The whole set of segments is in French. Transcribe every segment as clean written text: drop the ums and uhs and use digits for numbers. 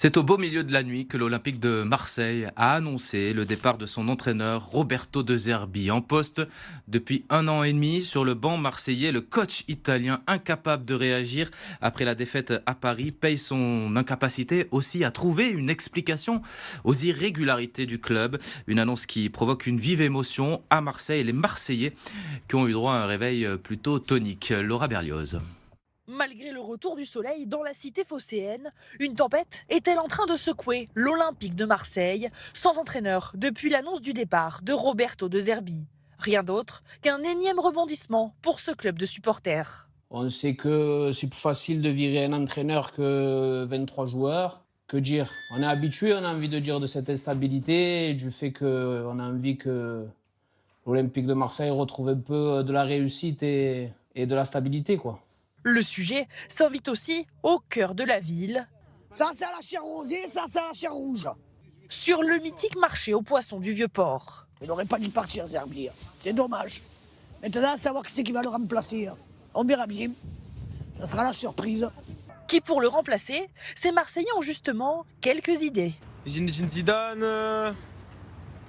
C'est au beau milieu de la nuit que l'Olympique de Marseille a annoncé le départ de son entraîneur Roberto De Zerbi. En poste depuis 1 an et demi sur le banc marseillais, le coach italien, incapable de réagir après la défaite à Paris, paye son incapacité aussi à trouver une explication aux irrégularités du club. Une annonce qui provoque une vive émotion à Marseille et les Marseillais qui ont eu droit à un réveil plutôt tonique. Laura Berlioz. Malgré le retour du soleil dans la cité phocéenne, une tempête est-elle en train de secouer l'Olympique de Marseille, sans entraîneur depuis l'annonce du départ de Roberto De Zerbi. Rien d'autre qu'un énième rebondissement pour ce club de supporters. On sait que c'est plus facile de virer un entraîneur que 23 joueurs. Que dire? On est habitué, on a envie de dire de cette instabilité et du fait qu'on a envie que l'Olympique de Marseille retrouve un peu de la réussite et de la stabilité, quoi. Le sujet s'invite aussi au cœur de la ville, Ça, c'est la chair rosée, ça, c'est la chair rouge. sur le mythique marché aux poissons du Vieux-Port. Il n'aurait pas dû partir, Zerbi. C'est dommage. Maintenant, à savoir qui c'est qui va le remplacer. On verra bien. Ça sera la surprise. Qui pour le remplacer, ces Marseillais ont justement quelques idées. Zinedine Zidane,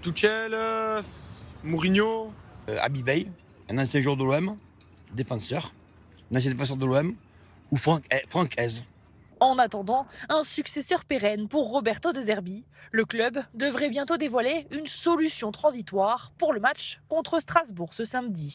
Tuchel, Mourinho. Abibey, un ancien joueur de l'OM, défenseur, un ancien défenseur de l'OM, ou Franck Hez. En attendant, un successeur pérenne pour Roberto De Zerbi. Le club devrait bientôt dévoiler une solution transitoire pour le match contre Strasbourg ce samedi.